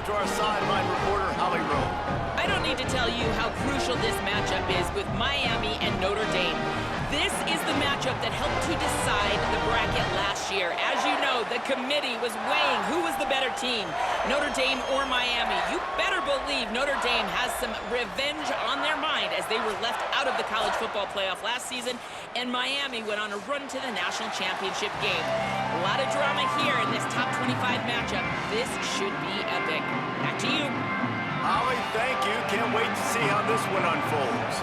to our sideline reporter, Holly Rowe. I don't need to tell you how crucial this matchup is with Miami and Notre Dame. This is the matchup that helped to decide the bracket last year. As you know, the committee was weighing who was the better team, Notre Dame or Miami. You better believe Notre Dame has some revenge on their mind as they were left out of the college football playoff last season, and Miami went on a run to the national championship game. A lot of drama here in this top 25 matchup. This should be epic. Back to you. Holly, thank you. Can't wait to see how this one unfolds.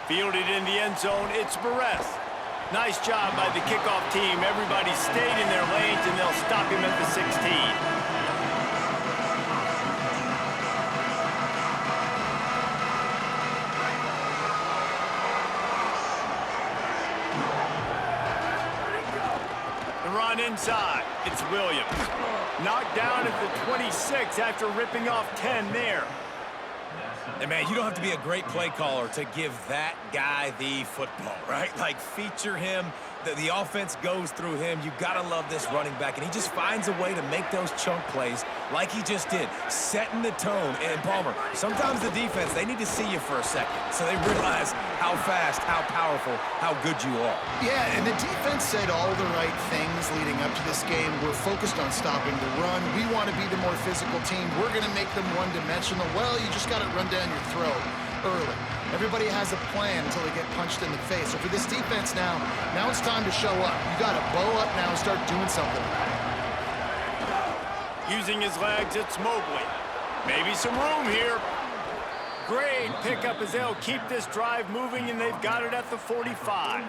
Fielded in the end zone, it's Barres. Nice job by the kickoff team. Everybody stayed in their lanes, and they'll stop him at the 16. Run inside. It's Williams. Knocked down at the 26 after ripping off 10 there. And, man, you don't have to be a great play caller to give that guy the football, right? Like, feature him. The offense goes through him. You've got to love this running back. And he just finds a way to make those chunk plays like he just did, setting the tone. And, Palmer, sometimes the defense, they need to see you for a second so they realize how fast, how powerful, how good you are. Yeah, and the defense said all the right things leading up to this game. We're focused on stopping the run. We want to be the more physical team. We're going to make them one-dimensional. Well, you just got to run down your throat early. Everybody has a plan until they get punched in the face. So for this defense now it's time to show up. You got to bow up now and start doing something. Using his legs, it's Mobley. Maybe some room here. Great pickup as they'll keep this drive moving, and they've got it at the 45.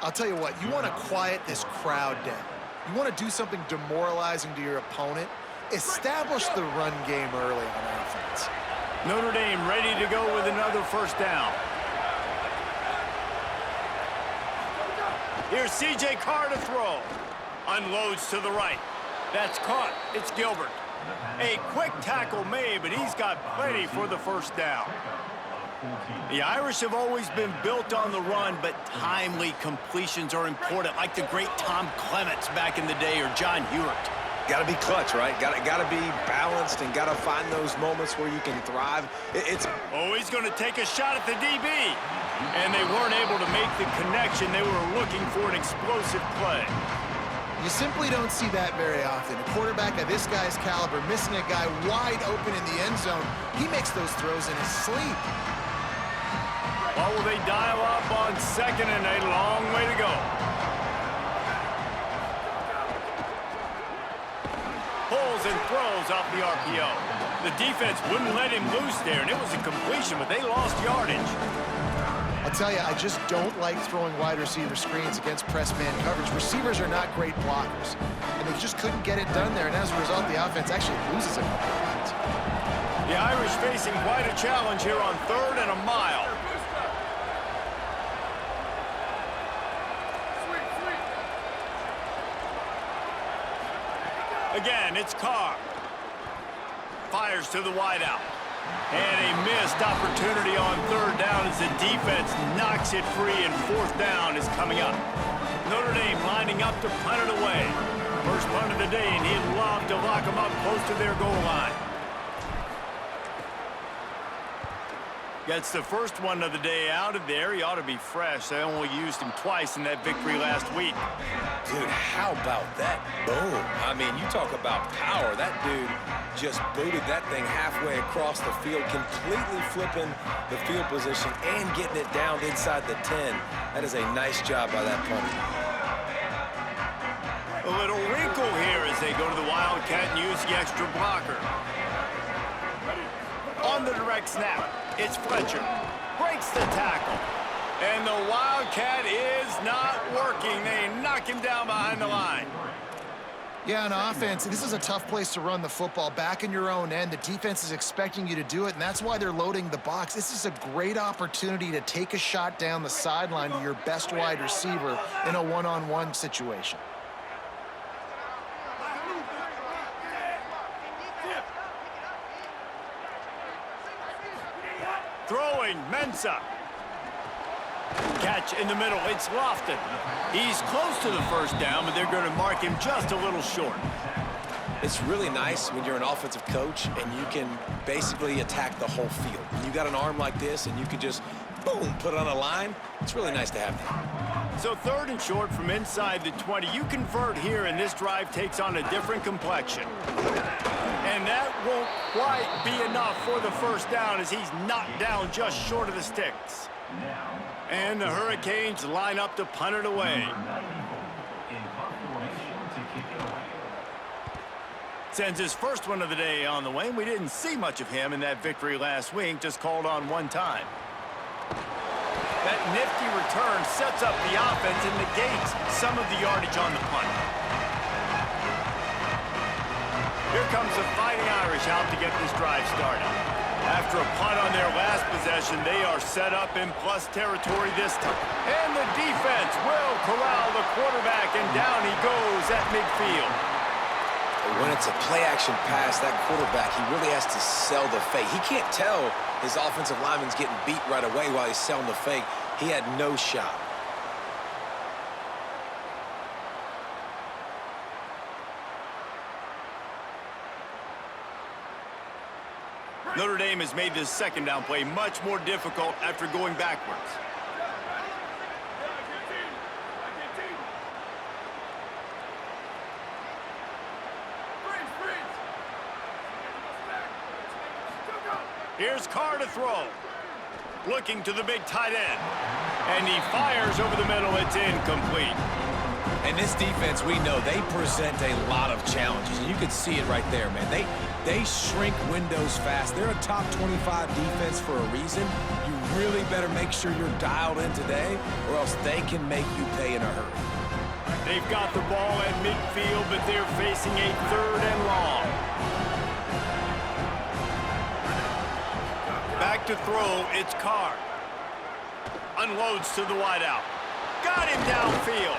I'll tell you what, you want to quiet this crowd down. You want to do something demoralizing to your opponent. Establish the run game early on offense. Notre Dame ready to go with another first down. Here's C.J. Carr to throw. Unloads to the right. That's caught. It's Gilbert. A quick tackle made, but he's got plenty for the first down. The Irish have always been built on the run, but timely completions are important, like the great Tom Clements back in the day or John Hewart. Got to be clutch, right? Got to be balanced and got to find those moments where you can thrive. Oh, he's going to take a shot at the DB. And they weren't able to make the connection. They were looking for an explosive play. You simply don't see that very often. A quarterback of this guy's caliber missing a guy wide open in the end zone. He makes those throws in his sleep. Well, will they dial up on second and a long way to go? Pulls and throws off the RPO. The defense wouldn't let him loose there, and it was a completion, but they lost yardage. I'll tell you, I just don't like throwing wide receiver screens against press man coverage. Receivers are not great blockers, and they just couldn't get it done there, and as a result, the offense actually loses a couple of yards. The Irish facing quite a challenge here on 3rd and a mile. Again, it's Carr. Fires to the wideout. And a missed opportunity on 3rd down as the defense knocks it free, and 4th down is coming up. Notre Dame lining up to punt it away. First punt of the day, and he'd love to lock them up close to their goal line. Gets the first one of the day out of there. He ought to be fresh. They only used him twice in that victory last week. Dude, how about that boom? I mean, you talk about power. That dude just booted that thing halfway across the field, completely flipping the field position and getting it down inside the 10. That is a nice job by that punter. A little wrinkle here as they go to the Wildcat and use the extra blocker. On the direct snap, it's Fletcher. Breaks the tackle. And the Wildcat is not working. They knock him down behind the line. Yeah, on offense, this is a tough place to run the football. Back in your own end, the defense is expecting you to do it, and that's why they're loading the box. This is a great opportunity to take a shot down the sideline to your best wide receiver in a one-on-one situation. Throwing, Mensah. Catch in the middle. It's Lofton. He's close to the first down, but they're going to mark him just a little short. It's really nice when you're an offensive coach and you can basically attack the whole field. When you got an arm like this and you can just, boom, put it on a line, it's really nice to have that. So 3rd and short from inside the 20. You convert here, and this drive takes on a different complexion. And that won't quite be enough for the first down as he's knocked down just short of the sticks. And the Hurricanes line up to punt it away. Sends his first one of the day on the way. We didn't see much of him in that victory last week, just called on one time. That nifty return sets up the offense and negates some of the yardage on the punt. Here comes the Fighting Irish out to get this drive started. After a punt on their last possession, they are set up in plus territory this time. And the defense will corral the quarterback, and down he goes at midfield. When it's a play-action pass, that quarterback, he really has to sell the fake. He can't tell his offensive lineman's getting beat right away while he's selling the fake. He had no shot. Notre Dame has made this second down play much more difficult after going backwards. Here's Carr to throw. Looking to the big tight end. And he fires over the middle. It's incomplete. And this defense, we know, they present a lot of challenges. And you can see it right there, man. They shrink windows fast. They're a top 25 defense for a reason. You really better make sure you're dialed in today, or else they can make you pay in a hurry. They've got the ball at midfield, but they're facing a 3rd and long. Back to throw, it's Carr. Unloads to the wideout. Got him downfield.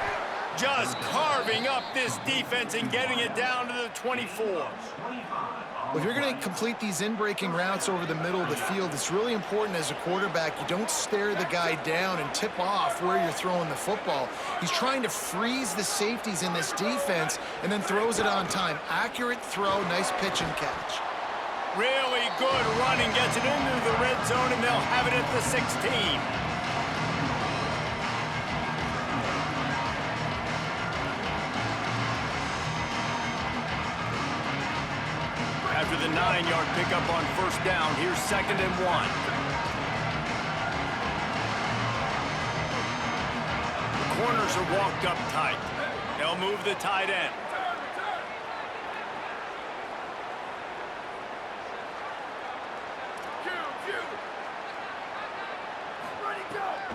Just carving up this defense and getting it down to the 24. Well, if you're going to complete these in-breaking routes over the middle of the field, it's really important as a quarterback you don't stare the guy down and tip off where you're throwing the football. He's trying to freeze the safeties in this defense and then throws it on time. Accurate throw, nice pitch and catch. Really good running, gets it into the red zone, and they'll have it at the 16. After the 9-yard pickup on first down, here's 2nd and 1. The corners are walked up tight. They'll move the tight end.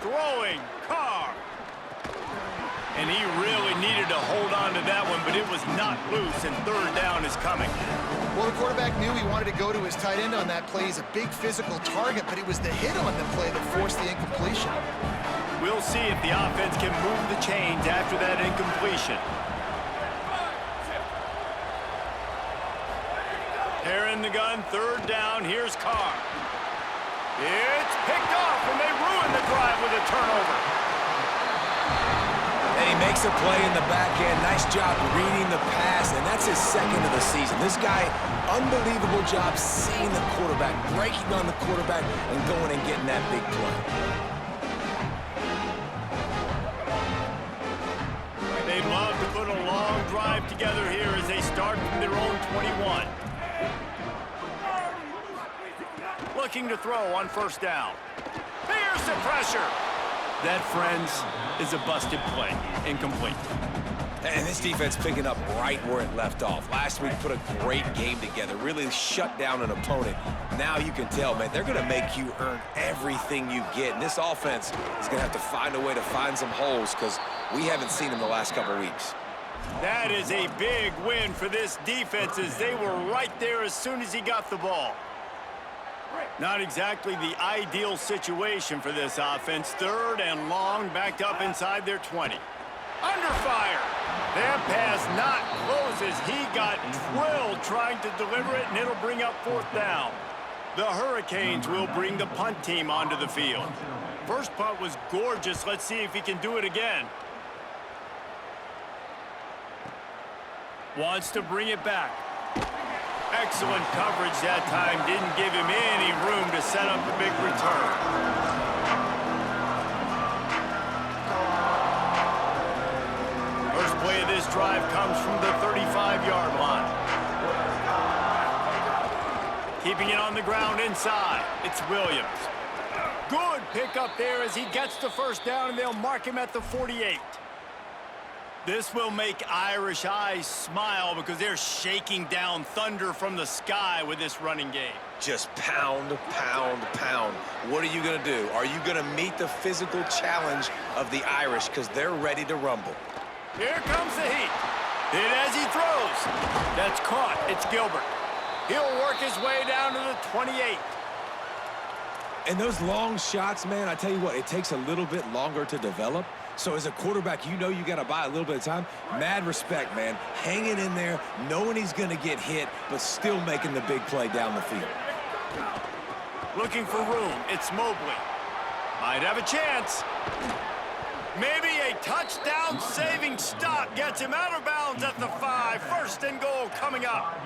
Throwing, Carr. And he really needed to hold on to that one, but it was not loose, and 3rd down is coming. Well, the quarterback knew he wanted to go to his tight end on that play. He's a big physical target, but it was the hit on the play that forced the incompletion. We'll see if the offense can move the chains after that incompletion. They're in the gun, 3rd down, here's Carr. It's picked off, and they ruin the drive with a turnover. And he makes a play in the back end. Nice job reading the pass, and that's his 2nd of the season. This guy, unbelievable job seeing the quarterback, breaking on the quarterback, and going and getting that big play. They'd love to put a long drive together here as they start from their own 21. Looking to throw on first down. Here's the pressure. That, friends, is a busted play. Incomplete. And this defense picking up right where it left off. Last week put a great game together, really shut down an opponent. Now you can tell, man, they're going to make you earn everything you get. And this offense is going to have to find a way to find some holes because we haven't seen them the last couple weeks. That is a big win for this defense as they were right there as soon as he got the ball. Not exactly the ideal situation for this offense. 3rd and long, backed up inside their 20. Under fire. That pass not close as he got drilled trying to deliver it, and it'll bring up 4th down. The Hurricanes will bring the punt team onto the field. First punt was gorgeous. Let's see if he can do it again. Wants to bring it back. Excellent coverage that time. Didn't give him any room to set up the big return. First play of this drive comes from the 35-yard line. Keeping it on the ground inside. It's Williams. Good pickup there as he gets the first down, and they'll mark him at the 48. This will make Irish eyes smile because they're shaking down thunder from the sky with this running game. Just pound, pound, pound. What are you going to do? Are you going to meet the physical challenge of the Irish because they're ready to rumble? Here comes the heat. Hit as he throws. That's caught. It's Gilbert. He'll work his way down to the 28. And those long shots, man, I tell you what, it takes a little bit longer to develop. So as a quarterback, you know you got to buy a little bit of time. Mad respect, man. Hanging in there, knowing he's going to get hit, but still making the big play down the field. Looking for room. It's Mobley. Might have a chance. Maybe a touchdown-saving stop gets him out of bounds at the 5. First and goal coming up.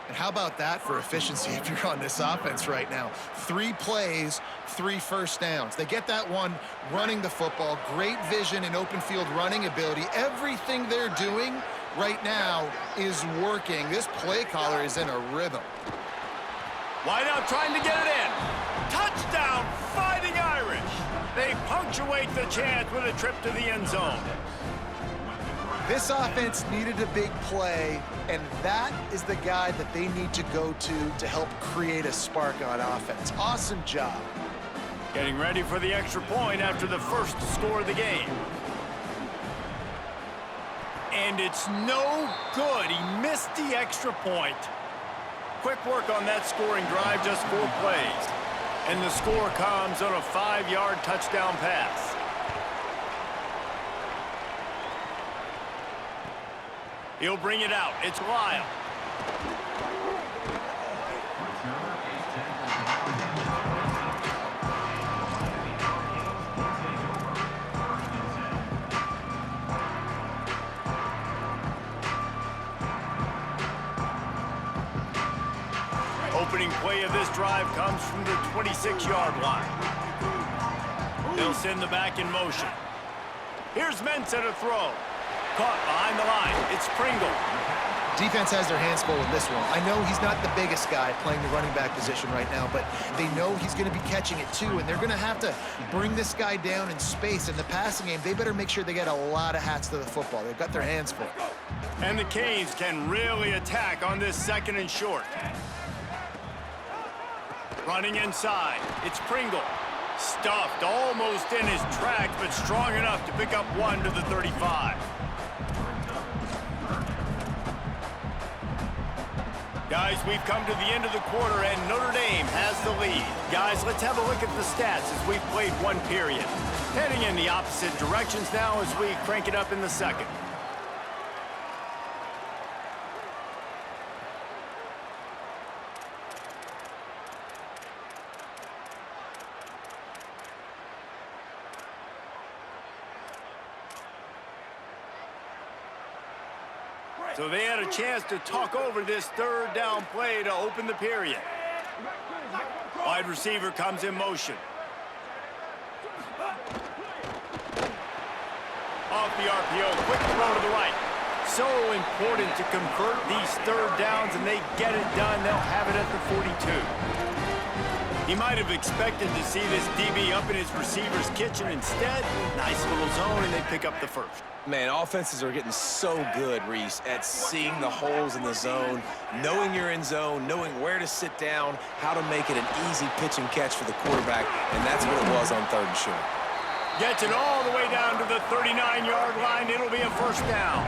And how about that for efficiency if you're on this offense right now? 3 plays, 3 first downs. They get that one running the football, great vision and open field running ability. Everything they're doing right now is working. This play caller is in a rhythm. Wide out trying to get it in. Touchdown, Fighting Irish. They punctuate the chance with a trip to the end zone. This offense needed a big play, and that is the guy that they need to go to help create a spark on offense. Awesome job. Getting ready for the extra point after the first score of the game. And it's no good. He missed the extra point. Quick work on that scoring drive, just 4 plays. And the score comes on a 5-yard touchdown pass. He'll bring it out. It's Lyle. Opening play of this drive comes from the 26-yard line. They'll send the back in motion. Here's Mensah to throw. Caught behind the line. It's Pringle. Defense has their hands full with this one. I know he's not the biggest guy playing the running back position right now, but they know he's going to be catching it too, and they're going to have to bring this guy down in space. In the passing game, they better make sure they get a lot of hats to the football. They've got their hands full. And the Canes can really attack on this 2nd and short. Running inside. It's Pringle. Stuffed almost in his tracks, but strong enough to pick up 1 to the 35. Guys, we've come to the end of the quarter, and Notre Dame has the lead. Guys, let's have a look at the stats as we've played 1 period. Heading in the opposite directions now as we crank it up in the 2nd. So they had a chance to talk over this 3rd down play to open the period. Wide receiver comes in motion. Off the RPO, quick throw to the right. So important to convert these 3rd downs, and they get it done. They'll have it at the 42. He might have expected to see this DB up in his receiver's kitchen. Instead, nice little zone, and they pick up the first. Man, offenses are getting so good, Reese, at seeing the holes in the zone, knowing you're in zone, knowing where to sit down, how to make it an easy pitch and catch for the quarterback, and that's what it was on 3rd and short. Gets it all the way down to the 39-yard line. It'll be a first down.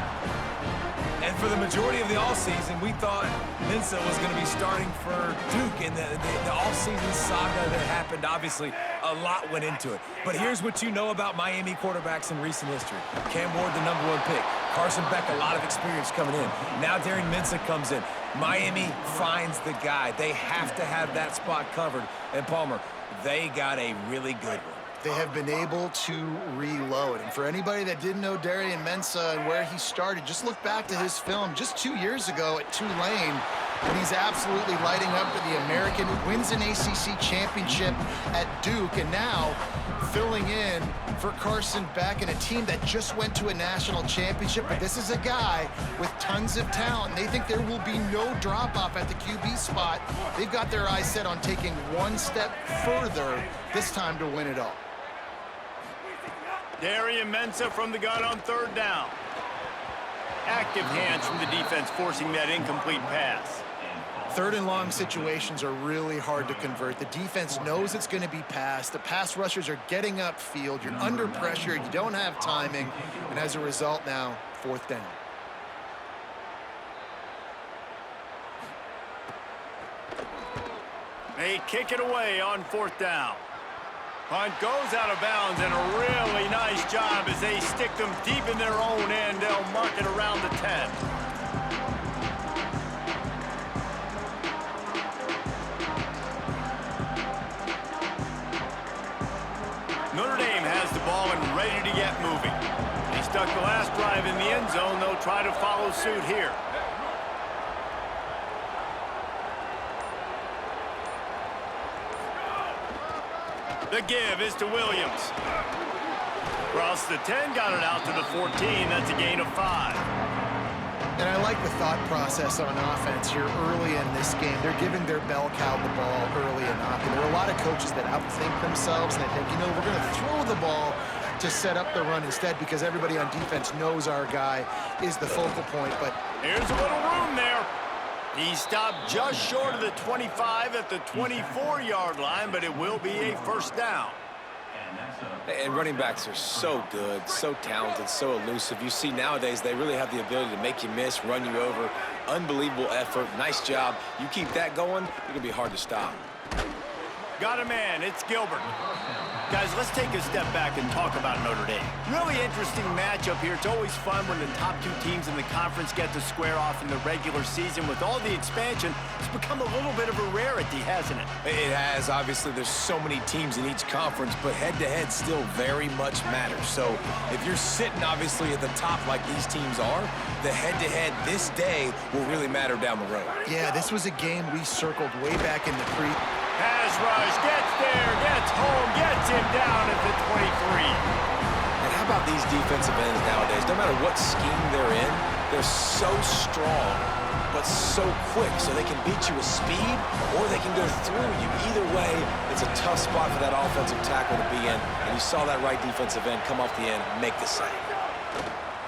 And for the majority of the offseason, we thought Mensah was going to be starting for Duke in the offseason saga that happened. Obviously, a lot went into it. But here's what you know about Miami quarterbacks in recent history. Cam Ward, the #1 pick. Carson Beck, a lot of experience coming in. Now Darren Mensah comes in. Miami finds the guy. They have to have that spot covered. And Palmer, they got a really good one. They have been able to reload. And for anybody that didn't know Darian Mensah and where he started, just look back to his film just 2 years ago at Tulane, and he's absolutely lighting up for the American, wins an ACC championship at Duke, and now filling in for Carson Beck and a team that just went to a national championship. But this is a guy with tons of talent. They think there will be no drop-off at the QB spot. They've got their eyes set on taking one step further this time to win it all. Darian Mensah from the gun on 3rd down. Active hands from the defense forcing that incomplete pass. 3rd and long situations are really hard to convert. The defense knows it's going to be passed. The pass rushers are getting upfield. You're under pressure. You don't have timing. And as a result now, 4th down. They kick it away on 4th down. Punt goes out of bounds, and a really nice job as they stick them deep in their own end. They'll mark it around the 10. Notre Dame has the ball and ready to get moving. They stuck the last drive in the end zone. They'll try to follow suit here. The give is to Williams. Across the 10, got it out to the 14. That's a gain of 5. And I like the thought process on offense here early in this game. They're giving their bell cow the ball early enough. And there are a lot of coaches that outthink themselves, and they think, you know, we're going to throw the ball to set up the run instead because everybody on defense knows our guy is the focal point. But here's a little room there. He stopped just short of the 25 at the 24-yard line, but it will be a 1st down. And running backs are so good, so talented, so elusive. You see nowadays they really have the ability to make you miss, run you over. Unbelievable effort. Nice job. You keep that going, it's going to be hard to stop. Got a man. It's Gilbert. Guys, let's take a step back and talk about Notre Dame. Really interesting matchup here. It's always fun when the top 2 teams in the conference get to square off in the regular season. With all the expansion, it's become a little bit of a rarity, hasn't it? It has. Obviously, there's so many teams in each conference, but head-to-head still very much matters. So if you're sitting, obviously, at the top like these teams are, the head-to-head this day will really matter down the road. yeah, this was a game we circled way back in the pre. Pass rush, gets there, gets home, gets him down at the 23. And how about these defensive ends nowadays? No matter what scheme they're in, they're so strong, but so quick, so they can beat you with speed, or they can go through you. Either way, it's a tough spot for that offensive tackle to be in, and you saw that right defensive end come off the end, make the save.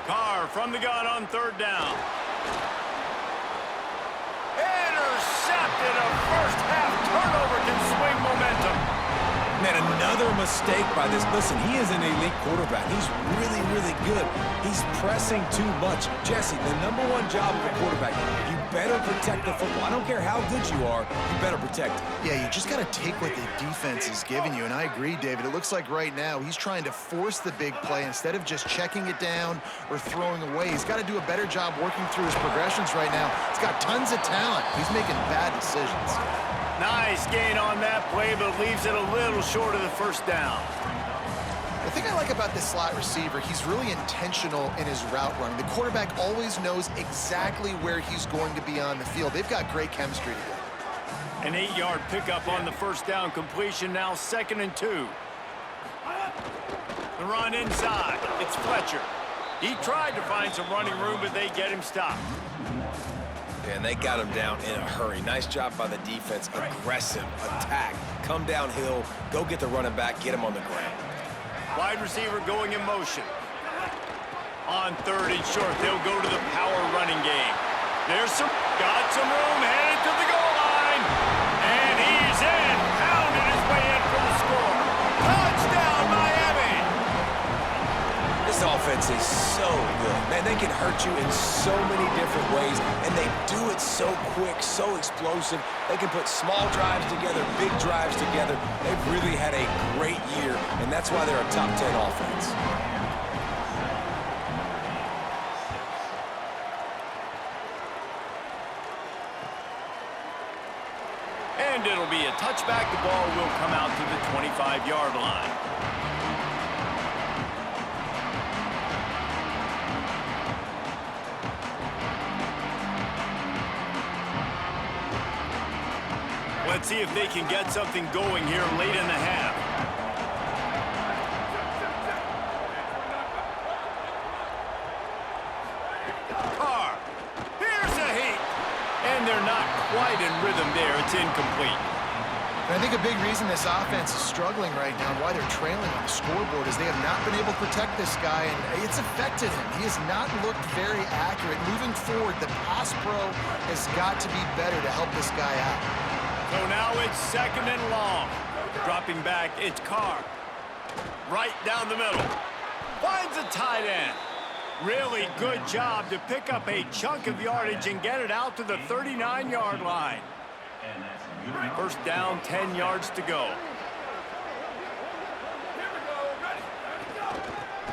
Carr from the gun on 3rd down. Intercepted. A first-half turnover can swing momentum. Man, another mistake by this. Listen, he is an elite quarterback. He's really, really good. He's pressing too much. Jesse, the #1 job of a quarterback, you better protect the football. I don't care how good you are, you better protect it. Yeah, you just got to take what the defense is giving you. And I agree, David. It looks like right now he's trying to force the big play instead of just checking it down or throwing away. He's got to do a better job working through his progressions right now. He's got tons of talent. He's making bad decisions. Nice gain on that play, but leaves it a little short of the 1st down. The thing I like about this slot receiver, he's really intentional in his route running. The quarterback always knows exactly where he's going to be on the field. They've got great chemistry together. An 8-yard pickup on the 1st down completion, now 2nd and 2. The run inside. It's Fletcher. He tried to find some running room, but they get him stopped. And they got him down in a hurry. Nice job by the defense. Aggressive attack. Come downhill, go get the running back, get him on the ground. Wide receiver going in motion. On 3rd and short, they'll go to the power running game. Got some room, headed to the goal line. And he's in, pounded his way in for the score. Touchdown, Miami! This offense is so good. Man, they can hurt you in so many different ways, and they do it so quick, so explosive. They can put small drives together, big drives together. They've really had a great year, and that's why they're a top 10 offense. And it'll be a touchback. The ball will come out to the 25-yard line. Let's see if they can get something going here late in the half. Carr. Here's a heat. And they're not quite in rhythm there. It's incomplete. And I think a big reason this offense is struggling right now, why they're trailing on the scoreboard, is they have not been able to protect this guy, and it's affected him. He has not looked very accurate. Moving forward, the pass pro has got to be better to help this guy out. So now it's 2nd and long. Dropping back, it's Carr. Right down the middle. Finds a tight end. Really good job to pick up a chunk of yardage and get it out to the 39-yard line. First down, 10 yards to go.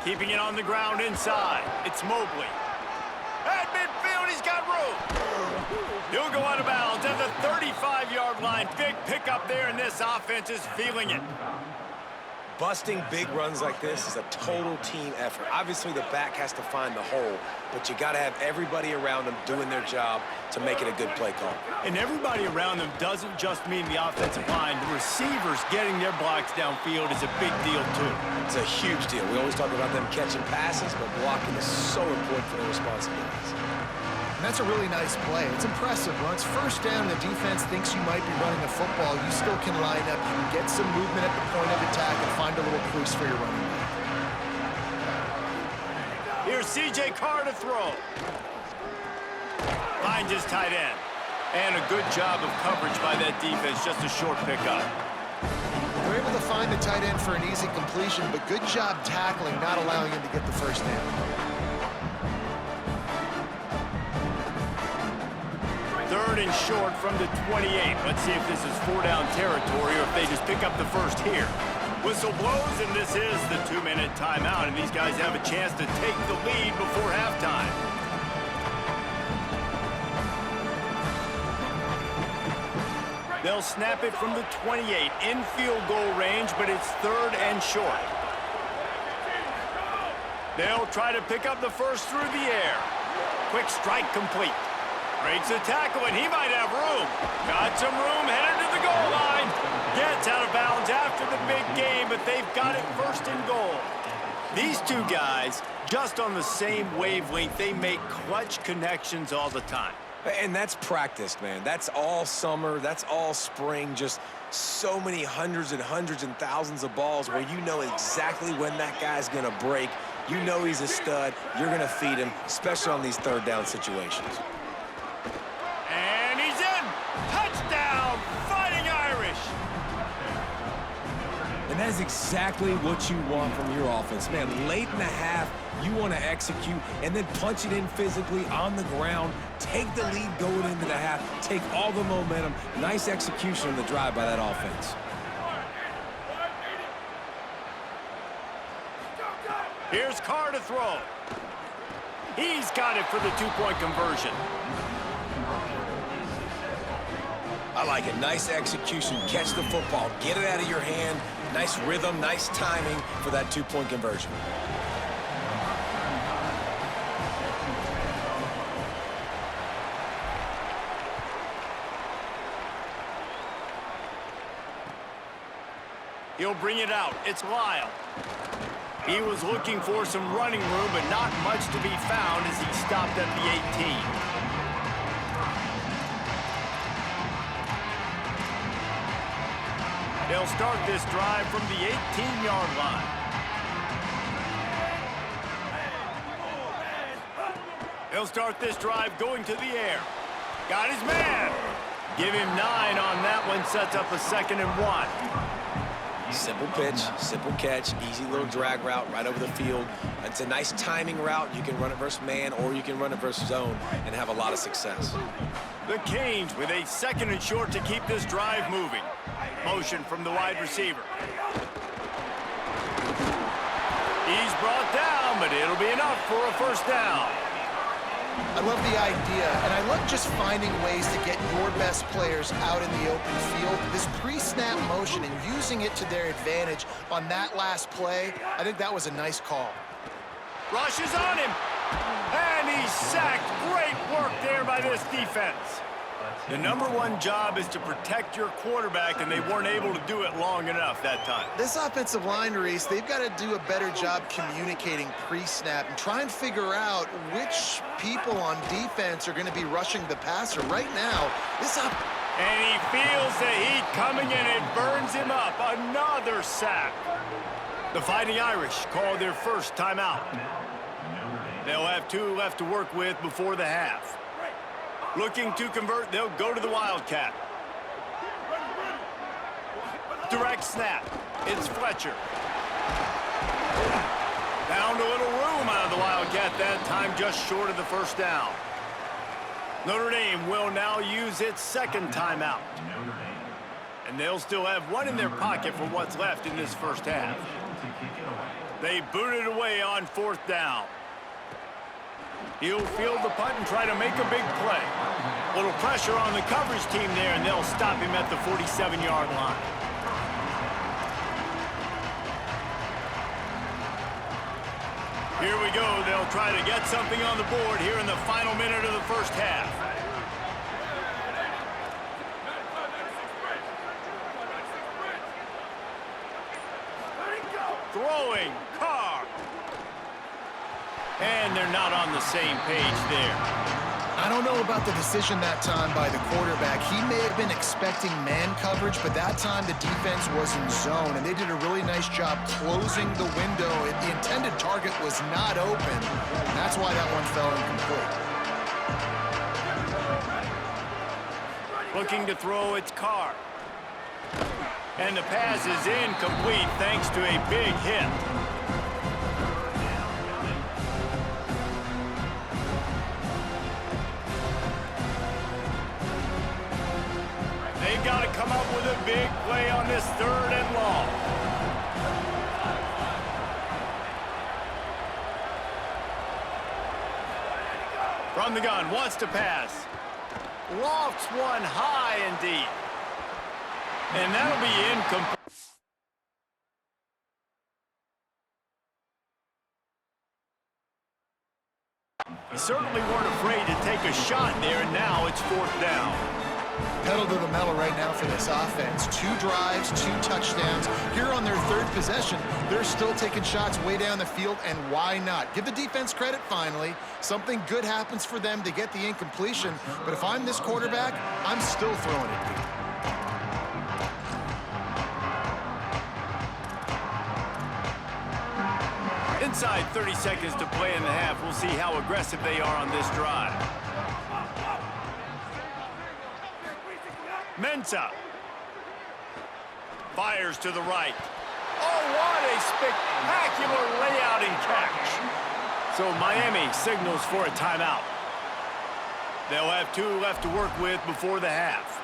Keeping it on the ground inside. It's Mobley. At midfield, he's got room. He'll go out of bounds at the 35-yard line. Big pickup there, and this offense is feeling it. Busting big runs like this is a total team effort. Obviously, the back has to find the hole, but you got to have everybody around them doing their job to make it a good play call. And everybody around them doesn't just mean the offensive line. The receivers getting their blocks downfield is a big deal, too. It's a huge deal. We always talk about them catching passes, but blocking is so important for their responsibilities. And that's a really nice play. It's impressive. When it's first down and the defense thinks you might be running a football, you still can line up. You can get some movement at the point of attack and find a little crease for your running back. Here's C.J. Carr to throw. Finds his tight end. And a good job of coverage by that defense. Just a short pickup. They're able to find the tight end for an easy completion, but good job tackling, not allowing him to get the first down. 3rd and short from the 28. Let's see if this is 4-down territory or if they just pick up the first here. Whistle blows, and this is the 2-minute timeout, and these guys have a chance to take the lead before halftime. They'll snap it from the 28 in field goal range, but it's 3rd and short. They'll try to pick up the first through the air. Quick strike complete. Breaks the tackle, and he might have room. Got some room, headed to the goal line. Gets out of bounds after the big game, but they've got it 1st and goal. These two guys, just on the same wavelength, they make clutch connections all the time. And that's practiced, man. That's all summer. That's all spring. Just so many hundreds and hundreds and thousands of balls where you know exactly when that guy's going to break. You know he's a stud. You're going to feed him, especially on these 3rd down situations. And he's in. Touchdown, Fighting Irish. And that's exactly what you want from your offense. Man, late in the half, you want to execute and then punch it in physically on the ground. Take the lead going into the half. Take all the momentum. Nice execution on the drive by that offense. Here's Carr to throw. He's got it for the 2-point conversion. I like it. Nice execution. Catch the football. Get it out of your hand. Nice rhythm, nice timing for that 2-point conversion. He'll bring it out. It's Lyle. He was looking for some running room, but not much to be found as he stopped at the 18. They'll start this drive from the 18-yard line. They'll start this drive going to the air. Got his man. Give him 9 on that one. Sets up a 2nd and 1. Simple pitch, simple catch, easy little drag route right over the field. It's a nice timing route. You can run it versus man or you can run it versus zone and have a lot of success. The Canes with a 2nd and short to keep this drive moving. Motion from the wide receiver. He's brought down, but it'll be enough for a first down. I love the idea, and I love just finding ways to get your best players out in the open field. This pre-snap motion and using it to their advantage on that last play, I think that was a nice call. Rush is on him, and he's sacked. Great work there by this defense. The #1 job is to protect your quarterback, and they weren't able to do it long enough that time. This offensive line, Reese, they've got to do a better job communicating pre-snap and try and figure out which people on defense are going to be rushing the passer. Right now, and he feels the heat coming in and burns him up. Another sack. The Fighting Irish call their first timeout. They'll have 2 left to work with before the half. Looking to convert, they'll go to the Wildcat. Direct snap. It's Fletcher. Found a little room out of the Wildcat that time, just short of the first down. Notre Dame will now use its second timeout. And they'll still have 1 in their pocket for what's left in this first half. They boot it away on 4th down. He'll field the punt and try to make a big play. A little pressure on the coverage team there, and they'll stop him at the 47-yard line. Here we go. They'll try to get something on the board here in the final minute of the first half. Throwing, Carr. And they're not on the same page there. I don't know about the decision that time by the quarterback. He may have been expecting man coverage, but that time the defense was in zone, and they did a really nice job closing the window. The intended target was not open. That's why that one fell incomplete. Looking to throw, it's Carr. And the pass is incomplete thanks to a big hit. They've got to come up with a big play on this 3rd and long. From the gun, wants to pass. Lofts one high and deep. And that'll be incomplete. They certainly weren't afraid to take a shot there, and now it's 4th down. Pedal to the metal right now for this offense. 2 drives, 2 touchdowns. Here on their 3rd possession, they're still taking shots way down the field, and why not? Give the defense credit finally. Something good happens for them to get the incompletion, but if I'm this quarterback, I'm still throwing it deep. Inside 30 seconds to play in the half. We'll see how aggressive they are on this drive. Mensah fires to the right. Oh, what a spectacular layout and catch. So Miami signals for a timeout. They'll have 2 left to work with before the half.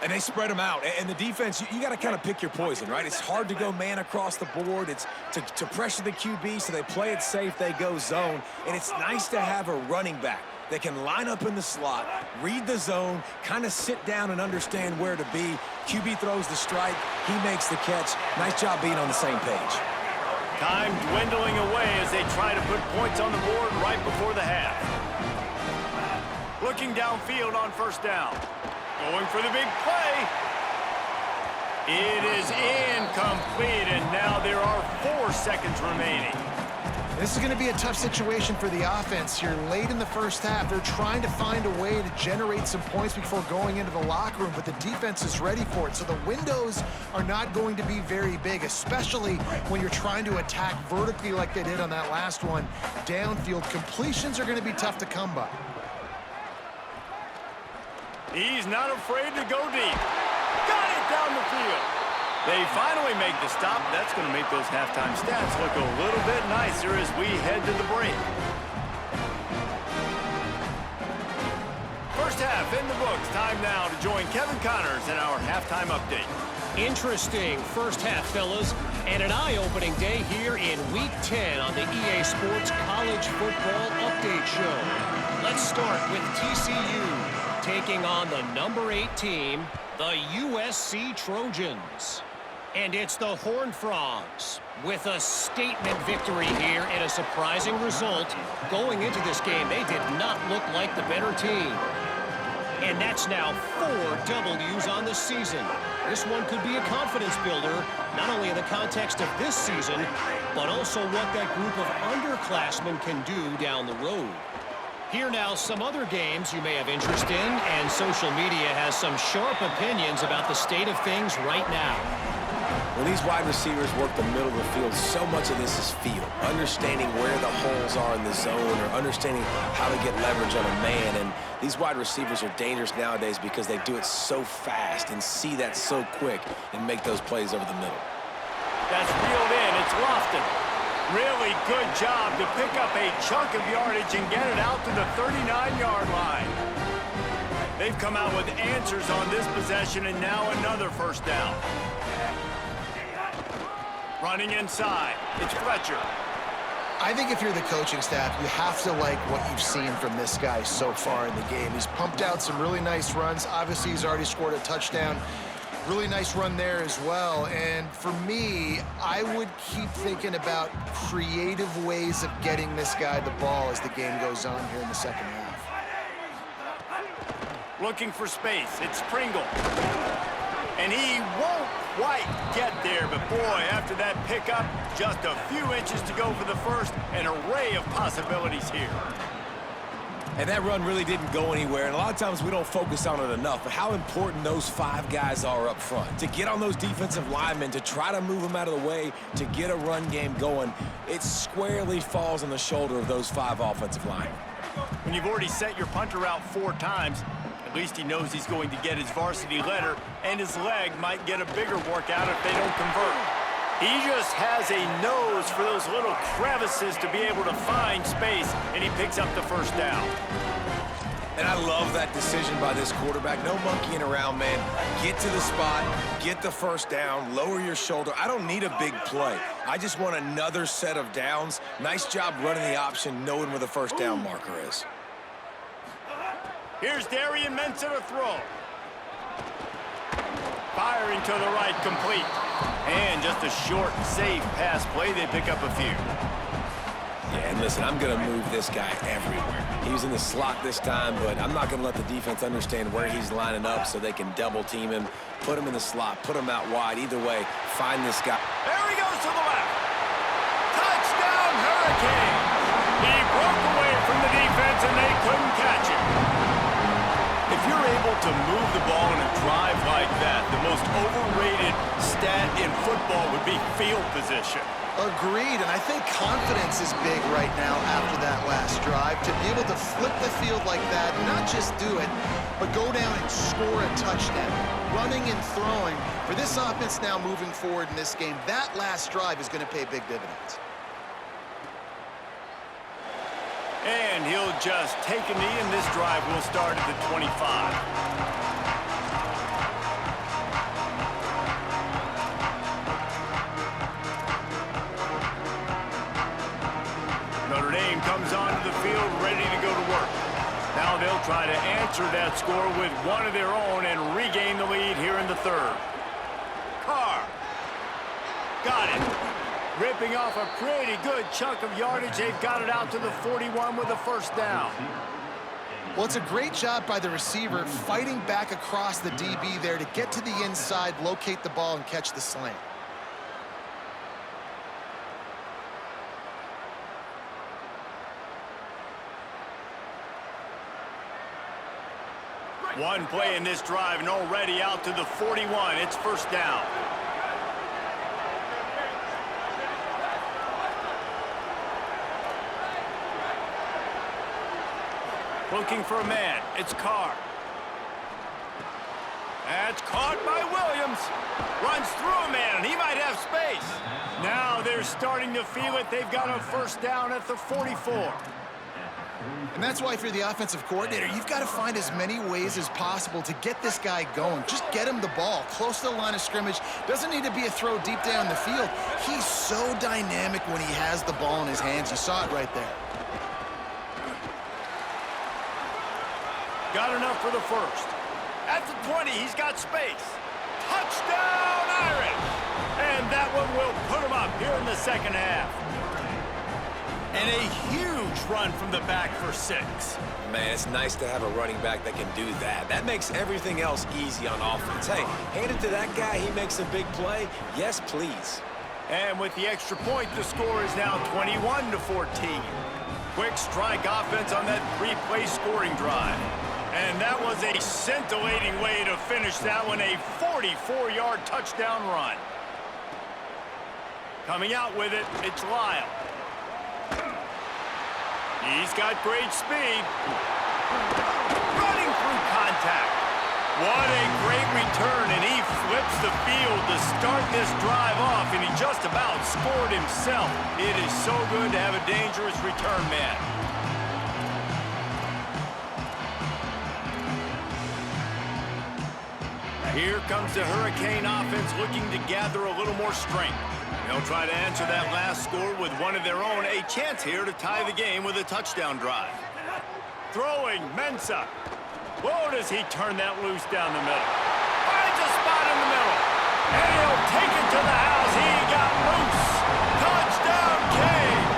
And they spread them out. And the defense, you got to kind of pick your poison, right? It's hard to go man across the board. It's to pressure the QB, so they play it safe, they go zone. And it's nice to have a running back that can line up in the slot, read the zone, kind of sit down and understand where to be. QB throws the strike, he makes the catch. Nice job being on the same page. Time dwindling away as they try to put points on the board right before the half. Looking downfield on 1st down. Going for the big play. It is incomplete, and now there are 4 seconds remaining. This is going to be a tough situation for the offense here late in the first half. They're trying to find a way to generate some points before going into the locker room, but the defense is ready for it. So the windows are not going to be very big, especially when you're trying to attack vertically like they did on that last one. Downfield completions are going to be tough to come by. He's not afraid to go deep. Got it down the field. They finally make the stop. That's going to make those halftime stats look a little bit nicer as we head to the break. First half in the books. Time now to join Kevin Connors in our halftime update. Interesting first half, fellas, and an eye-opening day here in Week 10 on the EA Sports College Football Update Show. Let's start with TCU taking on the number 8 team, the USC Trojans. And it's the Horned Frogs with a statement victory here and a surprising result. Going into this game, they did not look like the better team. And that's now 4 W's on the season. This one could be a confidence builder, not only in the context of this season, but also what that group of underclassmen can do down the road. Here now, some other games you may have interest in, and social media has some sharp opinions about the state of things right now. When these wide receivers work the middle of the field, so much of this is feel. Understanding where the holes are in the zone or understanding how to get leverage on a man. And these wide receivers are dangerous nowadays because they do it so fast and see that so quick and make those plays over the middle. That's reeled in. It's Lofton. Really good job to pick up a chunk of yardage and get it out to the 39-yard line. They've come out with answers on this possession, and now another first down. Running inside, it's Fletcher. I think if you're the coaching staff, you have to like what you've seen from this guy so far in the game. He's pumped out some really nice runs. Obviously, he's already scored a touchdown. Really nice run there as well. And for me, I would keep thinking about creative ways of getting this guy the ball as the game goes on here in the second half. Looking for space, it's Pringle. And he won't quite get there, but boy, after that pickup, just a few inches to go for the first, an array of possibilities here. And that run really didn't go anywhere, and a lot of times we don't focus on it enough, but how important those 5 guys are up front. To get on those defensive linemen, to try to move them out of the way, to get a run game going, it squarely falls on the shoulder of those 5 offensive linemen. When you've already set your punter out 4 times, at least he knows he's going to get his varsity letter, and his leg might get a bigger workout if they don't convert. He just has a nose for those little crevices to be able to find space, and he picks up the first down. And I love that decision by this quarterback. No monkeying around, man. Get to the spot, get the first down, lower your shoulder. I don't need a big play. I just want another set of downs. Nice job running the option, knowing where the first down marker is. Here's Darian Mensah to throw. Firing to the right, complete. And just a short, safe pass play. They pick up a few. Yeah, and listen, I'm going to move this guy everywhere. He was in the slot this time, but I'm not going to let the defense understand where he's lining up so they can double team him, put him in the slot, put him out wide. Either way, find this guy. There he goes to the left. Touchdown, Hurricanes. He broke away from the defense, and they couldn't catch him. If you're able to move the ball in a drive like that, the most overrated stat in football would be field position. Agreed, and I think confidence is big right now after that last drive. To be able to flip the field like that, not just do it, but go down and score a touchdown. Running and throwing. For this offense now moving forward in this game, that last drive is going to pay big dividends. And he'll just take a knee, and this drive will start at the 25. Notre Dame comes onto the field ready to go to work. Now they'll try to answer that score with one of their own and regain the lead here in the third. Carr. Got it. Ripping off a pretty good chunk of yardage. They've got it out to the 41 with a first down. Well, it's a great job by the receiver fighting back across the DB there to get to the inside, locate the ball, and catch the slant. One play in this drive and already out to the 41. It's first down. Looking for a man. It's Carr. That's caught by Williams. Runs through a man, and he might have space. Now they're starting to feel it. They've got a first down at the 44. And that's why if you're the offensive coordinator, you've got to find as many ways as possible to get this guy going. Just get him the ball close to the line of scrimmage. Doesn't need to be a throw deep down the field. He's so dynamic when he has the ball in his hands. You saw it right there. Got enough for the first. At the 20, he's got space. Touchdown, Irish! And that one will put him up here in the second half. And a huge run from the back for 6. Man, it's nice to have a running back that can do that. That makes everything else easy on offense. Hey, hand it to that guy. He makes a big play. Yes, please. And with the extra point, the score is now 21-14. Quick strike offense on that 3-play scoring drive. And that was a scintillating way to finish that one, a 44-yard touchdown run. Coming out with it, it's Lyle. He's got great speed. Running through contact. What a great return, and he flips the field to start this drive off, and he just about scored himself. It is so good to have a dangerous return man. Here comes the Hurricane offense looking to gather a little more strength. They'll try to answer that last score with one of their own. A chance here to tie the game with a touchdown drive. Throwing, Mensah. Whoa, does he turn that loose down the middle. Finds a spot in the middle. And he'll take it to the house. He got loose. Touchdown, Canes.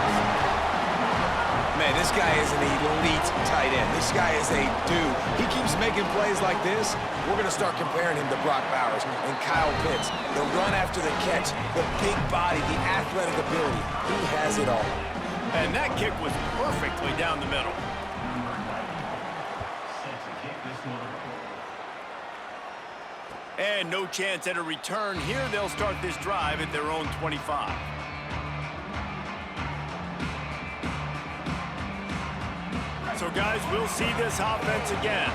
Man, this guy is an elite tight end. This guy is a dude. He keeps making plays like this. We're going to start comparing him to Brock Bowers and Kyle Pitts. The run after the catch, the big body, the athletic ability. He has it all. And that kick was perfectly down the middle. And no chance at a return here. They'll start this drive at their own 25. So, guys, we'll see this offense again.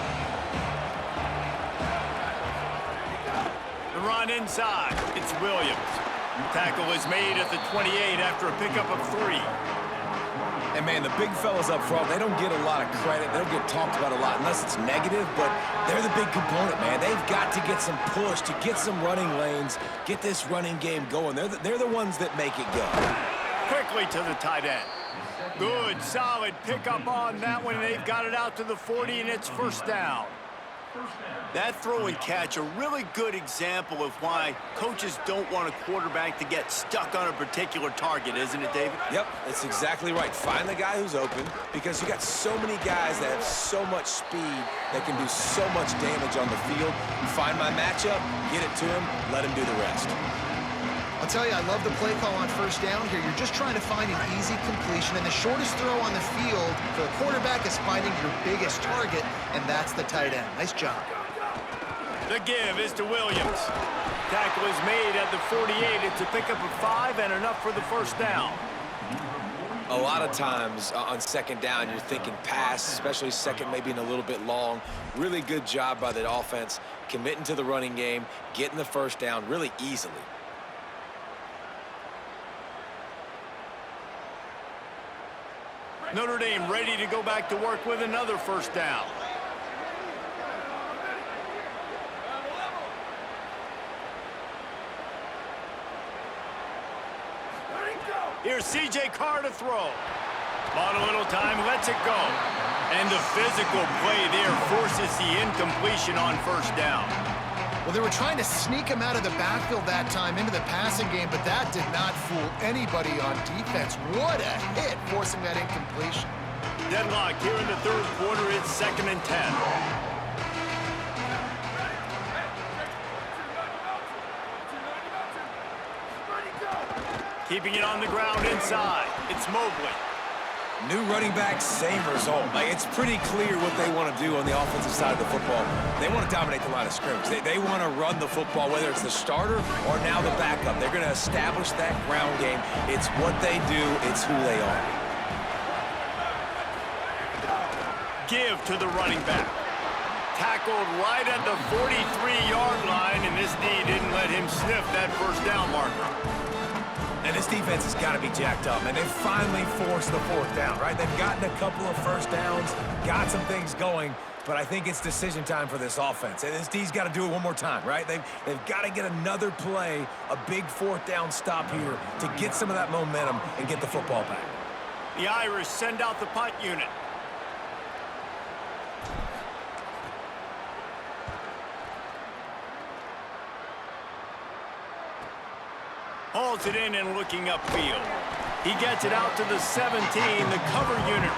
The run inside. It's Williams. Tackle is made at the 28 after a pickup of 3. And, man, the big fellas up front, they don't get a lot of credit. They don't get talked about a lot unless it's negative, but they're the big component, man. They've got to get some push, to get some running lanes, get this running game going. They're the ones that make it go. Quickly to the tight end. Good, solid pickup on that one. They've got it out to the 40, and it's first down. That throw and catch, a really good example of why coaches don't want a quarterback to get stuck on a particular target, isn't it, David? Yep, that's exactly right. Find the guy who's open, because you got so many guys that have so much speed that can do so much damage on the field. Find my matchup, get it to him, let him do the rest. I'll tell you, I love the play call on first down here. You're just trying to find an easy completion, and the shortest throw on the field for the quarterback is finding your biggest target, and that's the tight end. Nice job. The give is to Williams. Tackle is made at the 48. It's a pickup of 5 and enough for the first down. A lot of times on second down, you're thinking pass, especially second, maybe in a little bit long. Really good job by the offense, committing to the running game, getting the first down really easily. Notre Dame ready to go back to work with another first down. Here's C.J. Carr to throw. Bought a little time, lets it go. And the physical play there forces the incompletion on first down. Well, they were trying to sneak him out of the backfield that time into the passing game, but that did not fool anybody on defense. What a hit, forcing that incompletion. Deadlock here in the third quarter. It's 2nd and 10. Keeping it on the ground inside. It's Mobley. New running back, same result. Like, it's pretty clear what they want to do on the offensive side of the football. They want to dominate the line of scrimmage. They want to run the football, whether it's the starter or now the backup. They're going to establish that ground game. It's what they do. It's who they are. Give to the running back. Tackled right at the 43-yard line, and this D didn't let him sniff that first down marker. And this defense has got to be jacked up, and they've finally forced the fourth down, right? They've gotten a couple of first downs, got some things going, but I think it's decision time for this offense. And this D's got to do it one more time, right? They've got to get another play, a big fourth down stop here to get some of that momentum and get the football back. The Irish send out the punt unit. Hauls it in and looking upfield. He gets it out to the 17, the cover unit.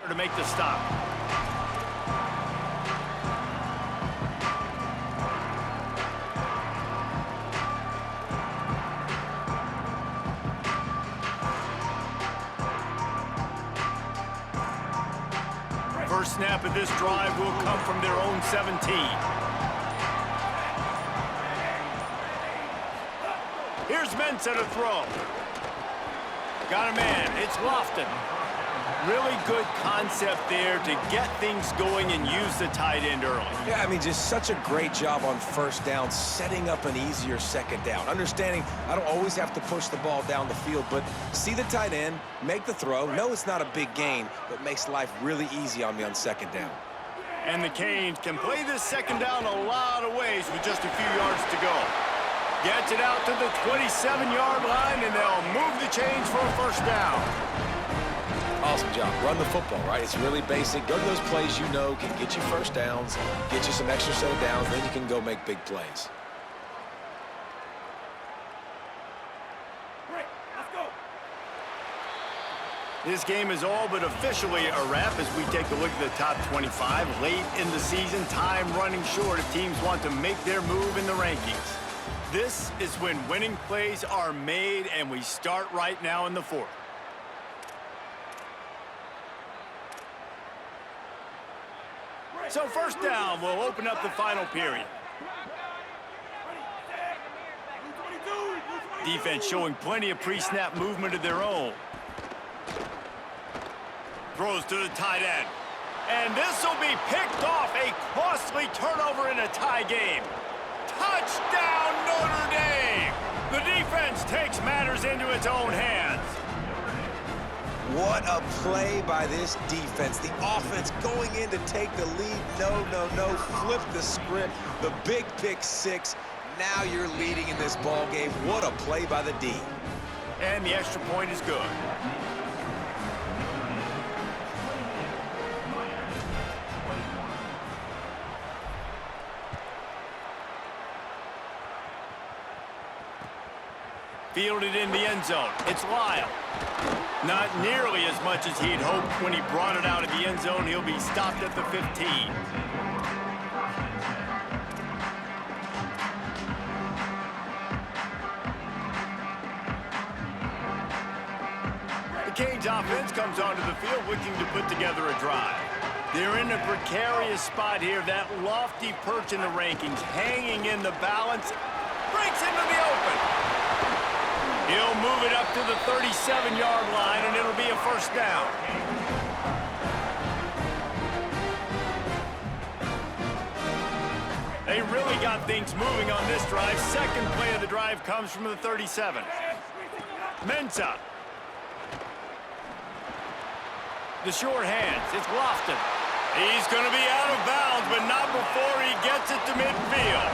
To make the stop. First snap of this drive will come from their own 17. Here's Mensah to throw. Got a man. It's Lofton. Really good concept there to get things going and use the tight end early. Yeah, I mean, just such a great job on first down, setting up an easier second down. Understanding I don't always have to push the ball down the field, but see the tight end, make the throw. No, it's not a big gain, but makes life really easy on me on second down. And the Canes can play this second down a lot of ways with just a few yards to go. Gets it out to the 27-yard line, and they'll move the chains for a first down. Awesome job. Run the football, right? It's really basic. Go to those plays you know can get you first downs, get you some extra set of downs, then you can go make big plays. Great. Let's go. This game is all but officially a wrap as we take a look at the top 25. Late in the season, time running short if teams want to make their move in the rankings. This is when winning plays are made, and we start right now in the fourth. So first down will open up the final period. Defense showing plenty of pre-snap movement of their own. Throws to the tight end. And this will be picked off. A costly turnover in a tie game. Touchdown, Notre Dame! The defense takes matters into its own hands. What a play by this defense. The offense going in to take the lead. No. Flip the script. The big pick six. Now you're leading in this ball game. What a play by the D. And the extra point is good. Fielded in the end zone. It's Lyle. Not nearly as much as he'd hoped when he brought it out of the end zone. He'll be stopped at the 15. The Canes offense comes onto the field looking to put together a drive. They're in a precarious spot here. That lofty perch in the rankings, hanging in the balance, breaks into the open. He'll move it up to the 37-yard line, and it'll be a first down. They really got things moving on this drive. Second play of the drive comes from the 37. Mensah. The short hands. It's Lofton. He's going to be out of bounds, but not before he gets it to midfield.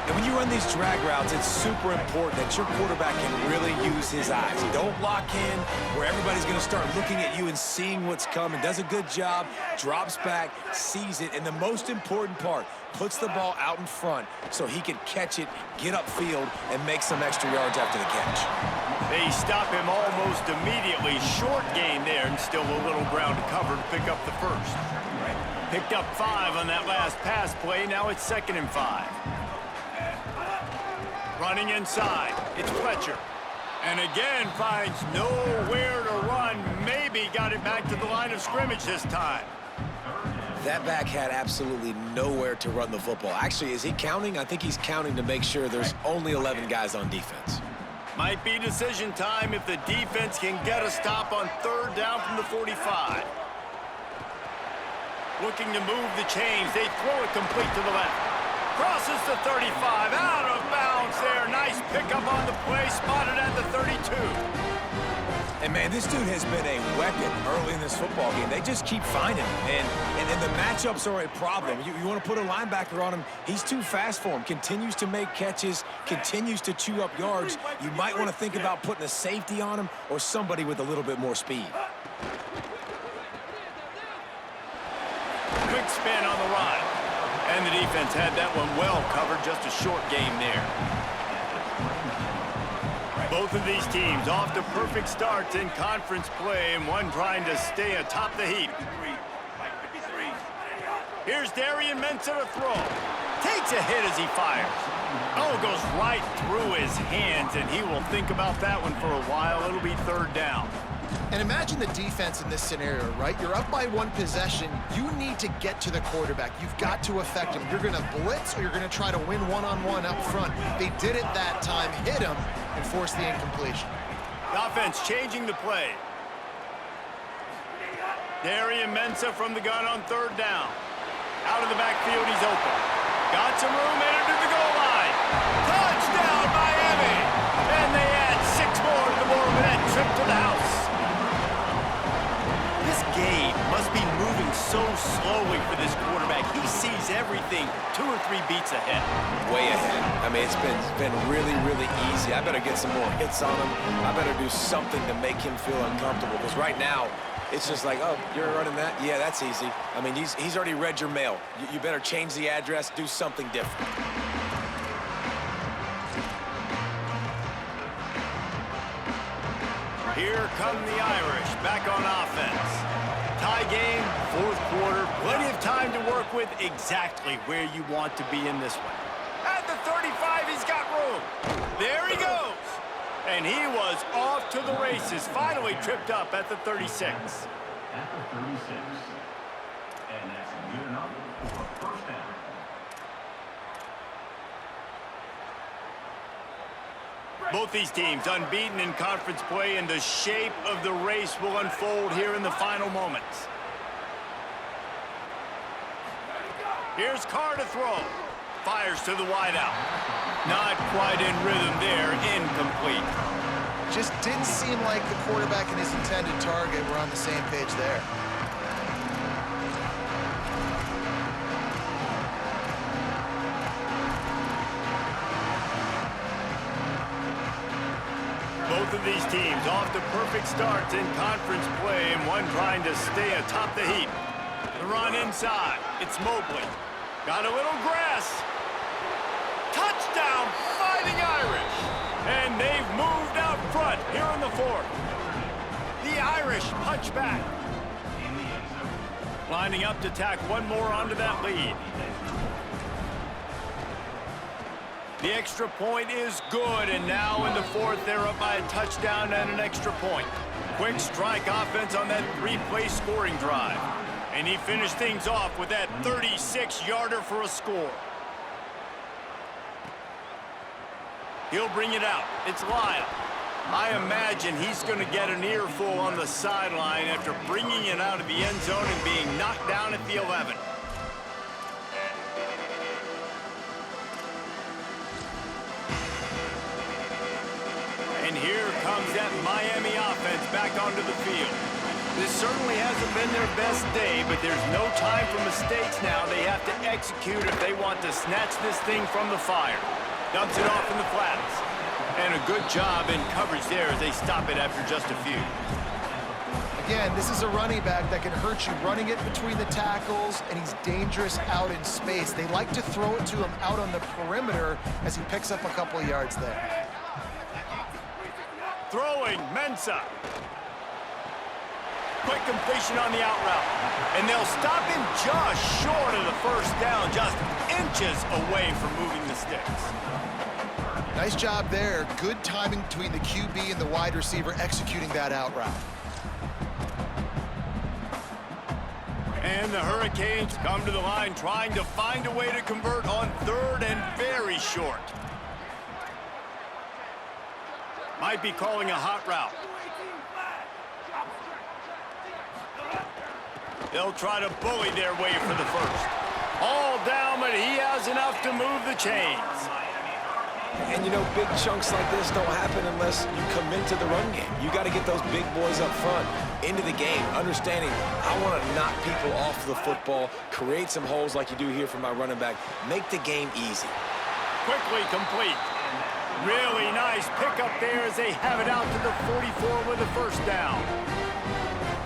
And when you run these drag routes, it's super important that your quarterback can really use his eyes. Don't lock in where everybody's going to start looking at you and seeing what's coming. Does a good job, drops back, sees it, and the most important part, puts the ball out in front so he can catch it, get upfield, and make some extra yards after the catch. They stop him almost immediately. Short gain there, and still a little ground to cover to pick up the first. Picked up 5 on that last pass play. Now it's 2nd and 5. Running inside, it's Fletcher. And again finds nowhere to run. Maybe got it back to the line of scrimmage this time. That back had absolutely nowhere to run the football. Actually, is he counting? I think he's counting to make sure there's only 11 guys on defense. Might be decision time if the defense can get a stop on 3rd down from the 45. Looking to move the chains. They throw it complete to the left. Crosses the 35, out of bounds there. Nice pickup on the play, spotted at the 32. And, man, this dude has been a weapon early in this football game. They just keep finding him. And the matchups are a problem. You want to put a linebacker on him, he's too fast for him. Continues to make catches, continues to chew up yards. You might want to think about putting a safety on him or somebody with a little bit more speed. Quick spin on the run. And the defense had that one well covered. Just a short game there. Both of these teams off to perfect starts in conference play, and one trying to stay atop the heap. Here's Darian Mensah to throw. Takes a hit as he fires. Oh, goes right through his hands, and he will think about that one for a while. It'll be third down. And imagine the defense in this scenario, right? You're up by one possession. You need to get to the quarterback. You've got to affect him. You're going to blitz or you're going to try to win one-on-one up front. They did it that time, hit him, and forced the incompletion. The offense changing the play. Darian Mensah from the gun on third down. Out of the backfield, he's open. Got some room, entered to the goal line. Touchdown, Miami! And they add 6 more to the board with that trip to the house. This game must be moving so slowly for this quarterback. He sees everything 2 or 3 beats ahead. Way ahead. I mean, it's been really, really easy. I better get some more hits on him. I better do something to make him feel uncomfortable, because right now, it's just like, oh, you're running that? Yeah, that's easy. I mean, he's already read your mail. You better change the address, do something different. Here come the Irish, back on offense. Tie game, 4th quarter, plenty of time to work with, exactly where you want to be in this one. At the 35, he's got room. There he goes. And he was off to the races, finally tripped up at the 36. At the 36. And that's good enough for a first down. Both these teams unbeaten in conference play, and the shape of the race will unfold here in the final moments. Here's Carr to throw. Fires to the wideout. Not quite in rhythm there, incomplete. Just didn't seem like the quarterback and his intended target were on the same page there. Both of these teams off to perfect starts in conference play, and one trying to stay atop the heap. The run inside. It's Mobley. Got a little grass. Touchdown, Fighting Irish. And they've moved out front here in the 4th. The Irish punch back. Lining up to tack one more onto that lead. The extra point is good, and now in the 4th, they're up by a touchdown and an extra point. Quick strike offense on that 3-play scoring drive. And he finished things off with that 36-yarder for a score. He'll bring it out. It's Lyle. I imagine he's going to get an earful on the sideline after bringing it out of the end zone and being knocked down at the 11. And here comes that Miami offense back onto the field. This certainly hasn't been their best day, but there's no time for mistakes now. They have to execute if they want to snatch this thing from the fire. Dumps it off in the flats. And a good job in coverage there as they stop it after just a few. Again, this is a running back that can hurt you running it between the tackles, and he's dangerous out in space. They like to throw it to him out on the perimeter as he picks up a couple of yards there. Throwing, Mensah. Quick completion on the out route. And they'll stop him just short of the first down, just inches away from moving the sticks. Nice job there. Good timing between the QB and the wide receiver executing that out route. And the Hurricanes come to the line trying to find a way to convert on 3rd and very short. Might be calling a hot route. They'll try to bully their way for the first. All down, but he has enough to move the chains. And, you know, big chunks like this don't happen unless you commit to the run game. You got to get those big boys up front into the game, understanding I want to knock people off the football, create some holes like you do here for my running back, make the game easy. Quickly complete. Really nice pickup there as they have it out to the 44 with a first down.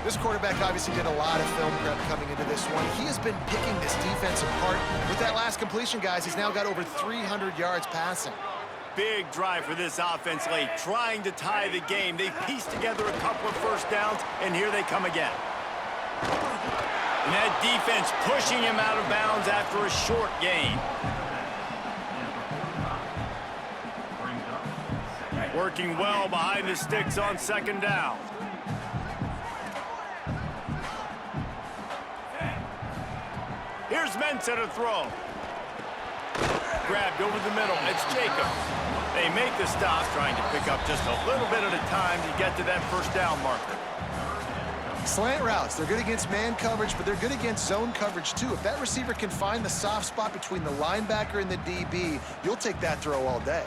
This quarterback obviously did a lot of film prep coming into this one. He has been picking this defense apart. With that last completion, guys, he's now got over 300 yards passing. Big drive for this offense late, trying to tie the game. They pieced together a couple of first downs, and here they come again. And that defense pushing him out of bounds after a short gain. Working well behind the sticks on second down. Here's Mensah to throw. Grabbed over the middle. It's Jacobs. They make the stop, trying to pick up just a little bit at a time to get to that first down marker. Slant routes, they're good against man coverage, but they're good against zone coverage too. If that receiver can find the soft spot between the linebacker and the DB, you'll take that throw all day.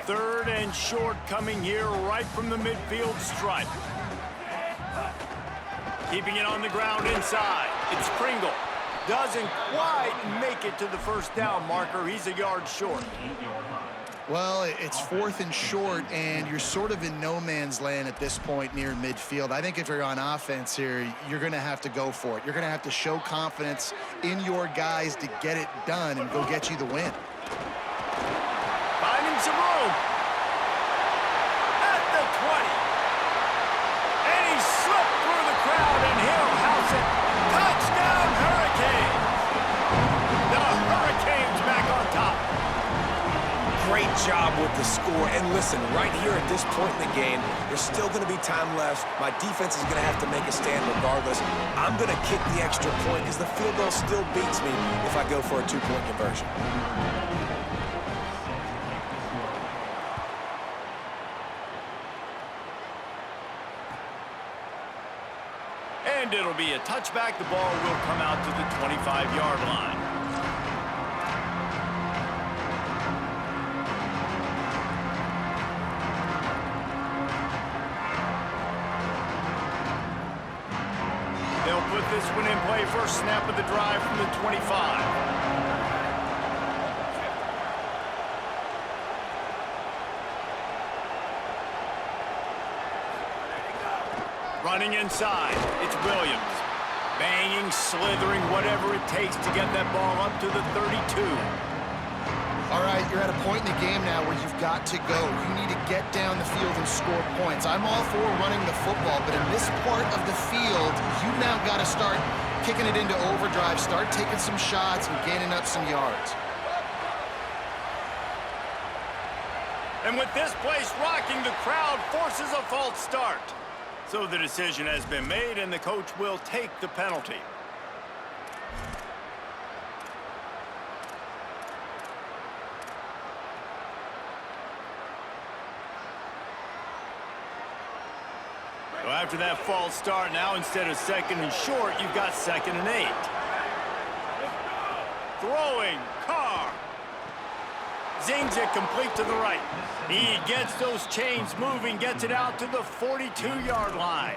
Third and short coming here right from the midfield stripe. Keeping it on the ground inside. It's Pringle. Doesn't quite make it to the first down marker. He's a yard short. Well, it's fourth and short, and you're sort of in no man's land at this point near midfield. I think if you're on offense here, you're going to have to go for it. You're going to have to show confidence in your guys to get it done and go get you the win. Finding some room. At the 20. And he slipped through the crowd, and he'll house it. Touchdown, Hurricanes. The Hurricanes back on top. Great job with the score. And listen, right here at this point in the game, there's still going to be time left. My defense is going to have to make a stand regardless. I'm going to kick the extra point because the field goal still beats me if I go for a two-point conversion. And it'll be a touchback. The ball will come out to the 25-yard line. They'll put this one in play. First snap of the drive from the 25. Running inside, it's Williams. Banging, slithering, whatever it takes to get that ball up to the 32. All right, you're at a point in the game now where you've got to go. You need to get down the field and score points. I'm all for running the football, but in this part of the field, you've now got to start kicking it into overdrive, start taking some shots and gaining up some yards. And with this place rocking, the crowd forces a false start. So the decision has been made, and the coach will take the penalty. So after that false start, now instead of second and short, you've got second and 8. Throwing, Carr. Zings it complete to the right. He gets those chains moving, gets it out to the 42-yard line.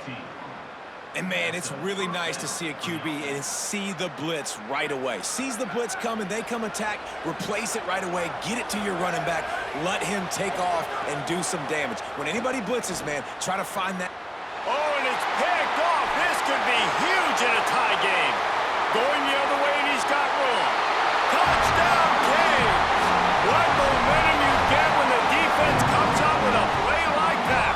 And, man, it's really nice to see a QB and see the blitz right away. Sees the blitz coming, they come attack, replace it right away, get it to your running back, let him take off and do some damage. When anybody blitzes, man, try to find that. Oh, and it's picked off. This could be huge in a tie game. Going the other way, and he's got room. Touchdown, Canes. What momentum you get when the defense comes up with a play like that.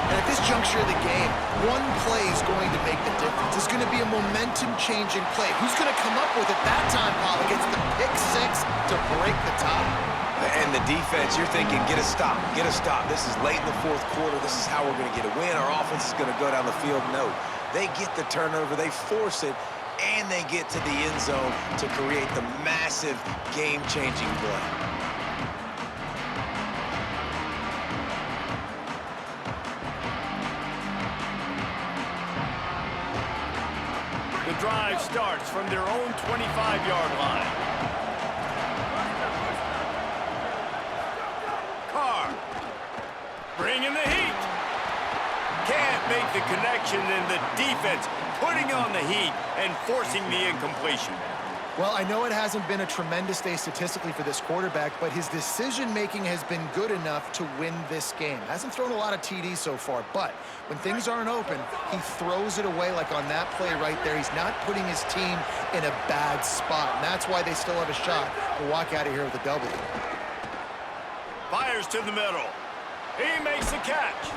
And at this juncture of the game, one play is going to make the difference. It's going to be a momentum-changing play. Who's going to come up with it that time, Paul? Gets the pick six to break the tie. And the defense, you're thinking, get a stop, get a stop. This is late in the fourth quarter. This is how we're going to get a win. Our offense is going to go down the field. No, they get the turnover, they force it, and they get to the end zone to create the massive game-changing play. The drive starts from their own 25-yard line. Carr, bringing the heat. Can't make the connection, and the defense putting on the heat and forcing the incompletion. Well, I know it hasn't been a tremendous day statistically for this quarterback, but his decision-making has been good enough to win this game. Hasn't thrown a lot of TDs so far, but when things aren't open, he throws it away like on that play right there. He's not putting his team in a bad spot, and that's why they still have a shot to walk out of here with a W. Fires to the middle. He makes the catch.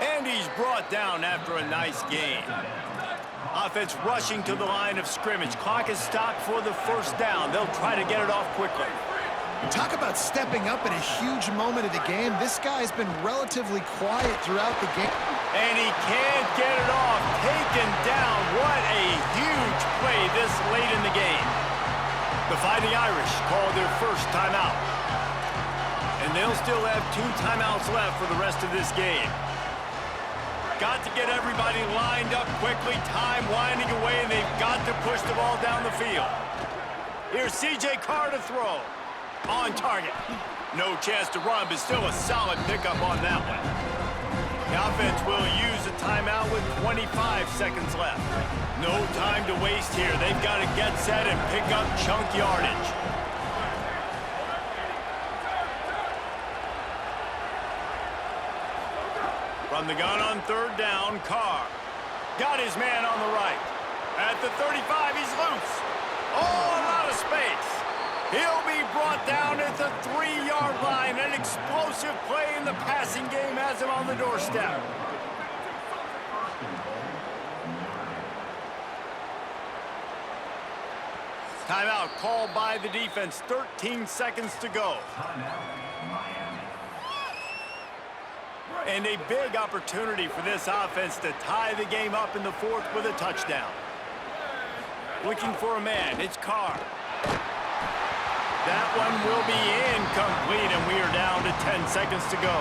And he's brought down after a nice gain. Offense rushing to the line of scrimmage. Clock is stopped for the first down. They'll try to get it off quickly. Talk about stepping up in a huge moment of the game. This guy's been relatively quiet throughout the game. And he can't get it off. Taken down. What a huge play this late in the game. The Fighting Irish call their first timeout. And they'll still have 2 timeouts left for the rest of this game. Got to get everybody lined up quickly. Time winding away, and they've got to push the ball down the field. Here's C.J. Carr to throw. On target. No chance to run, but still a solid pickup on that one. The offense will use a timeout with 25 seconds left. No time to waste here. They've got to get set and pick up chunk yardage. From the gun on third down, Carr. Got his man on the right. At the 35, he's loose. Oh, a lot of space. He'll be brought down at the 3-yard line. An explosive play in the passing game has him on the doorstep. Timeout called by the defense. 13 seconds to go. And a big opportunity for this offense to tie the game up in the fourth with a touchdown. Looking for a man, it's Carr. That one will be incomplete, and we are down to 10 seconds to go.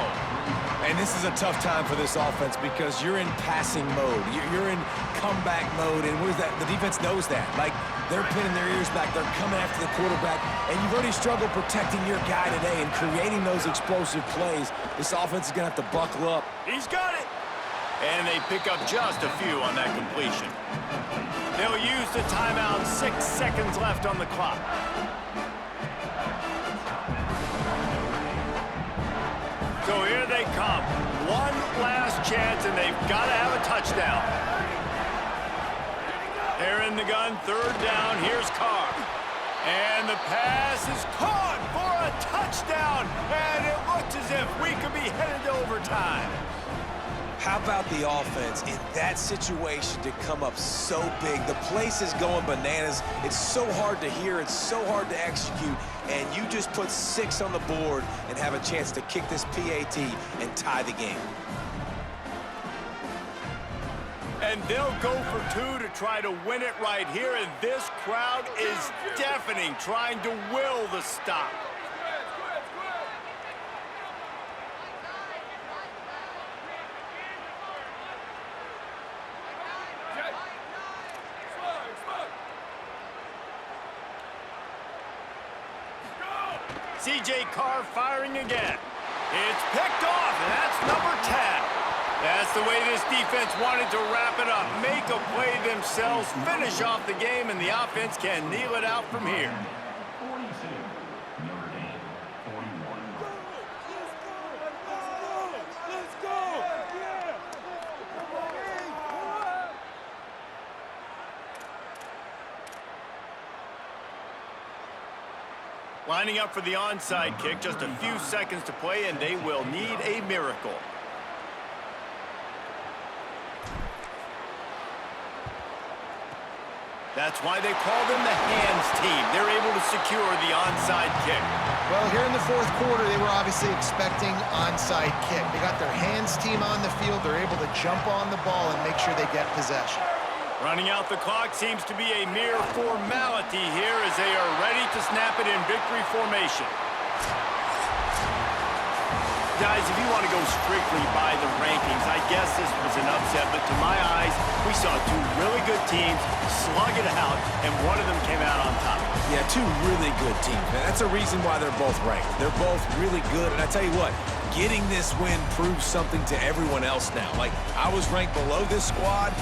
And this is a tough time for this offense because you're in passing mode. You're in comeback mode, and what is that? The defense knows that. Like, they're pinning their ears back. They're coming after the quarterback, and you've already struggled protecting your guy today and creating those explosive plays. This offense is going to have to buckle up. He's got it. And they pick up just a few on that completion. They'll use the timeout. 6 seconds left on the clock. So here they come. One last chance, and they've got to have a touchdown. They're in the gun, third down. Here's Carr. And the pass is caught for a touchdown. And it looks as if we could be headed to overtime. How about the offense in that situation to come up so big? The place is going bananas. It's so hard to hear. It's so hard to execute. And you just put 6 on the board and have a chance to kick this PAT and tie the game. And they'll go for 2 to try to win it right here. And this crowd is deafening, trying to will the stop. C.J. Carr firing again. It's picked off, and that's number 10. That's the way this defense wanted to wrap it up. Make a play themselves, finish off the game, and the offense can kneel it out from here. 42, Notre Dame, 41. Let's go! Lining up for the onside kick, just a few seconds to play, and they will need a miracle. That's why they call them the hands team. They're able to secure the onside kick. Well, here in the fourth quarter, they were obviously expecting onside kick. They got their hands team on the field. They're able to jump on the ball and make sure they get possession. Running out the clock seems to be a mere formality here as they are ready to snap it in victory formation. Guys, if you want to go strictly by the rankings, I guess this was an upset, but to my eyes, We saw two really good teams slug it out, and one of them came out on top. Yeah, two really good teams, man. That's a reason why they're both ranked. They're both really good, and I tell you what, getting this win proves something to everyone else now. Like, I was ranked below this squad.